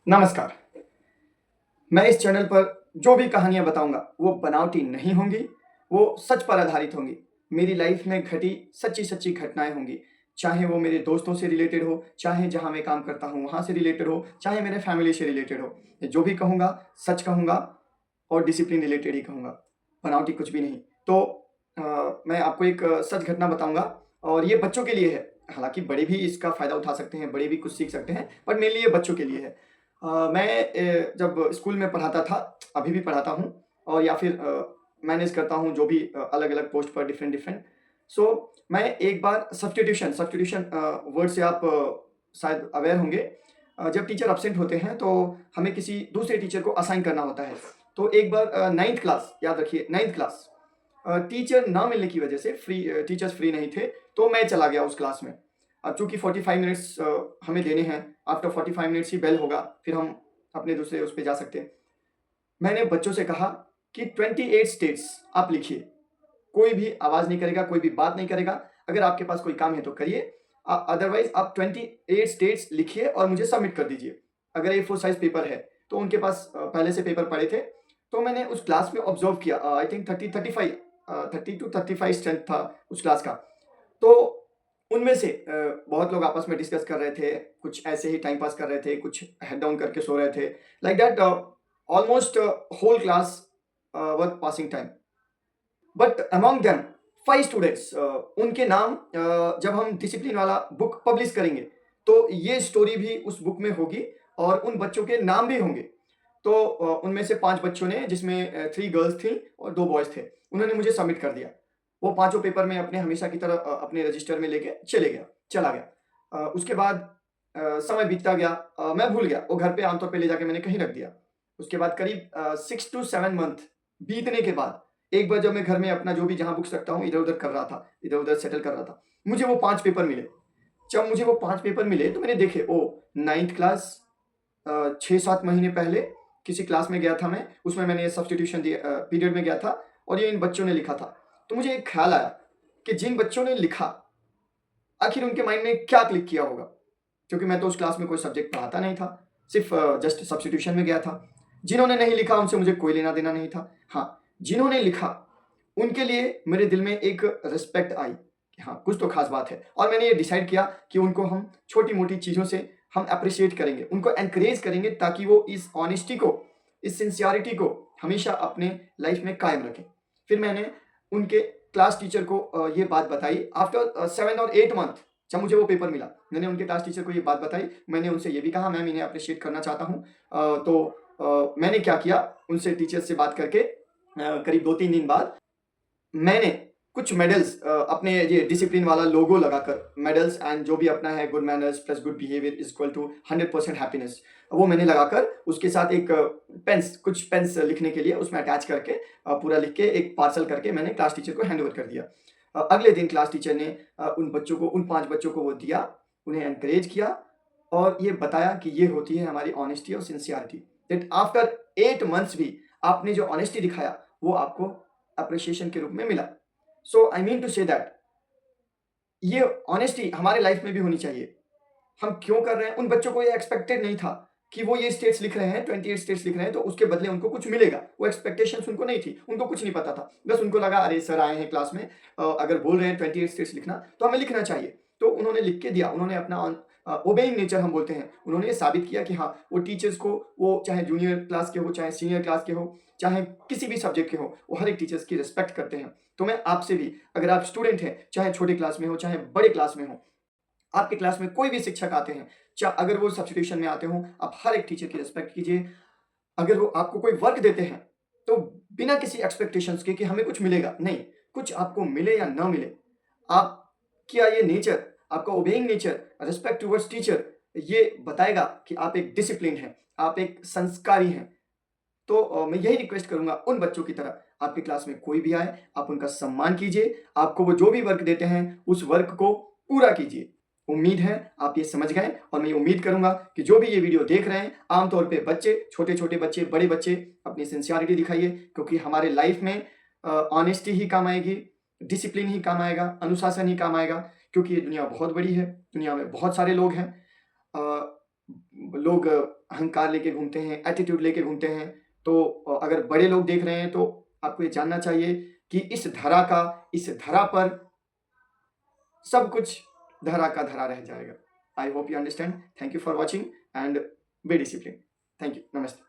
नमस्कार। मैं इस चैनल पर जो भी कहानियाँ बताऊँगा वो बनावटी नहीं होंगी, वो सच पर आधारित होंगी। मेरी लाइफ़ में घटी सच्ची-सच्ची घटनाएँ होंगी। चाहे वो मेरे दोस्तों से रिलेटेड हो, चाहे जहाँ मैं काम करता हूँ वहाँ से रिलेटेड हो, चाहे मेरे फैमिली से रिलेटेड हो। जो भी कहूँगा सच कहूँगा और डिसिप्लिन रिलेटेड ही कहूँगा, बनावटी कुछ भी नहीं। तो मैं आपको एक सच घटना बताऊँगा और ये बच्चों के लिए है। हालाँकि बड़े भी इसका फ़ायदा उठा सकते हैं, बड़े भी कुछ सीख सकते हैं, बट मेनली ये बच्चों के लिए है। मैं जब स्कूल में पढ़ाता था, अभी भी पढ़ाता हूँ और या फिर मैनेज करता हूँ जो भी अलग-अलग पोस्ट पर डिफरेंट-डिफरेंट। सो मैं एक बार सब्स्टिट्यूशन सब्स्टिट्यूशन वर्ड से आप शायद अवेयर होंगे। जब टीचर एब्सेंट होते हैं तो हमें किसी दूसरे टीचर को असाइन करना होता है। तो एक बार 9th क्लास याद रखिए 9th क्लास टीचर ना मिलने की वजह से टीचर्स फ्री नहीं थे, तो मैं चला गया उस क्लास में। अब चूँकि 45 मिनट्स हमें देने हैं, आफ्टर 45 मिनट्स ही बेल होगा, फिर हम अपने दूसरे उस पे जा सकते हैं। मैंने बच्चों से कहा कि 28 स्टेट्स आप लिखिए, कोई भी आवाज़ नहीं करेगा, कोई भी बात नहीं करेगा। अगर आपके पास कोई काम है तो करिए, अदरवाइज़ आप 28 स्टेट्स लिखिए और मुझे सबमिट कर दीजिए। अगर A4 साइज़ पेपर है, तो उनके पास पहले से पेपर पड़े थे, तो मैंने उस क्लास में ऑब्ज़र्व किया आई थिंक 30 टू 35 स्ट्रेंथ था उस क्लास का। तो उनमें से बहुत लोग आपस में डिस्कस कर रहे थे, कुछ ऐसे ही टाइम पास कर रहे थे, कुछ हेड डाउन करके सो रहे थे। Like that almost whole class were passing time. But among them 5 students उनके नाम जब हम डिसिप्लिन वाला बुक पब्लिश करेंगे, तो ये स्टोरी भी उस बुक में होगी और उन बच्चों के नाम भी होंगे। तो उनमें से 5 बच्चों ने जिसमें 3 गर्ल्स थीं और 2 बॉयज़ थे, उन्होंने मुझे सबमिट कर दिया। वो पाँचों पेपर मैं अपने हमेशा की तरह अपने रजिस्टर में लेके चला गया। उसके बाद समय बीतता गया, मैं भूल गया, वो घर पे आमतौर पे ले जाके मैंने कहीं रख दिया। उसके बाद करीब 6 टू 7 मंथ बीतने के बाद एक बार जब मैं घर में अपना जो भी जहाँ बुक्स रखता हूँ इधर-उधर कर रहा था, इधर-उधर सेटल कर रहा था, मुझे वो 5 पेपर मिले। जब मुझे वो 5 पेपर मिले तो मैंने देखे, ओह! 9th क्लास 6-7 महीने पहले किसी क्लास में गया था मैं, उसमें मैंने सब्स्टिट्यूशन दिया पीरियड में गया था और ये इन बच्चों ने लिखा था। तो मुझे एक ख़्याल आया कि जिन बच्चों ने लिखा, आखिर उनके माइंड में क्या क्लिक किया होगा? क्योंकि मैं तो उस क्लास में कोई सब्जेक्ट पढ़ाता नहीं था, सिर्फ़ जस्ट सब्स्टिट्यूशन में गया था। जिन्होंने नहीं लिखा उनसे मुझे कोई लेना-देना नहीं था। हाँ, जिन्होंने लिखा, उनके लिए मेरे दिल में एक रिस्पेक्ट आई कि हाँ, कुछ तो ख़ास बात है और मैंने ये डिसाइड किया कि उनको हम छोटी-मोटी चीज़ों से हम एप्रिशिएट करेंगे, उनको एनकरेज करेंगे ताकि वो इस ऑनेस्टी को, इस सिंसियरिटी को हमेशा अपने लाइफ़ में कायम रखें। फिर मैंने उनके क्लास टीचर को ये बात बताई आफ्टर 7 और 8 मंथ जब मुझे वो पेपर मिला, मैंने उनके क्लास टीचर को ये बात बताई। मैंने उनसे ये भी कहा मैम इन्हें एप्रिशिएट करना चाहता हूँ। तो मैंने क्या किया उनसे टीचर से बात करके करीब 2-3 दिन बाद मैंने कुछ मेडल्स अपने ये डिसिप्लिन वाला लोगो लगाकर मेडल्स एंड जो भी अपना है good manners plus good behaviour is equal to 100% happiness, वो मैंने लगाकर उसके साथ एक पेन्स कुछ पेन्स लिखने के लिए उसमें अटैच करके पूरा लिख के एक पार्सल करके मैंने क्लास टीचर को हैंड ओवर कर दिया। अगले दिन क्लास टीचर ने उन बच्चों को उन 5 बच्चों को वो दिया, उन्हें एनकरेज किया और ये बताया कि ये होती है हमारी ऑनेस्टी और सिंसियरिटी। दैट आफ्टर 8 मंथ्स भी आपने जो ऑनेस्टी दिखाया वो आपको एप्रिसिएशन के रूप में मिला। So I mean to say that ये ऑनेस्टी हमारे लाइफ में भी होनी चाहिए। हम क्यों कर रहे हैं? उन बच्चों को ये एक्सपेक्टेड नहीं था कि वो ये स्टेट्स लिख रहे हैं, 28 स्टेट्स लिख रहे हैं, तो उसके बदले उनको कुछ मिलेगा। वो एक्सपेक्टेशंस उनको नहीं थी, उनको कुछ नहीं पता था। बस उनको लगा अरे सर आए हैं क्लास में, अगर बोल रहे हैं 28 स्टेट्स लिखना, तो हमें लिखना चाहिए। तो उन्होंने लिख के दिया, उन्होंने अपना ओबेइंग नेचर हम बोलते हैं, उन्होंने ये साबित किया कि हाँ, वो टीचर्स को वो चाहे जूनियर क्लास के हो, चाहे सीनियर क्लास के हो, चाहे किसी भी सब्जेक्ट के हो, वो हर एक टीचर्स की रिस्पेक्ट करते हैं। तो मैं आपसे भी, अगर आप स्टूडेंट हैं, चाहे छोटे क्लास में हो, चाहे बड़े क्लास में हो, आपके क्लास में कोई भी शिक्षक आते हैं, अगर वो सब्स्टिट्यूशन में आते हों, आप हर एक टीचर की रिस्पेक्ट कीजिए। अगर वो आपको कोई वर्क देते हैं, तो बिना किसी एक्सपेक्टेशंस के कि हमें कुछ मिलेगा, नहीं, कुछ आपको मिले या ना मिले, आपका ये नेचर, आपका obeying nature, respect towards teacher, ये बताएगा कि आप एक डिसिप्लिन्ड हैं, आप एक संस्कारी हैं। तो मैं यही रिक्वेस्ट करूँगा उन बच्चों की तरह, आपकी क्लास में कोई भी आए, आप उनका सम्मान कीजिए, आपको वो जो भी वर्क देते हैं, उस वर्क को पूरा कीजिए। उम्मीद है आप ये समझ गए और मैं ये उम्मीद करूँगा कि जो भी ये वीडियो देख रहे हैं, आमतौर पे बच्चे, छोटे-छोटे बच्चे, बड़े बच्चे, अपनी सिंसियरिटी दिखाइए क्योंकि हमारे लाइफ में ऑनेस्टी ही काम आएगी, डिसिप्लिन ही काम आएगा, अनुशासन ही काम आएगा क्योंकि ये दुनिया बहुत बड़ी है, दुनिया में बहुत सारे लोग हैं। लोग अहंकार लेके घूमते हैं, एटीट्यूड लेके घूमते हैं। तो अगर बड़े लोग देख रहे हैं तो आपको ये जानना चाहिए कि इस धरा पर सब कुछ धरा का धरा रह जाएगा। I hope you understand. Thank you for watching and be discipline. Thank you. नमस्ते।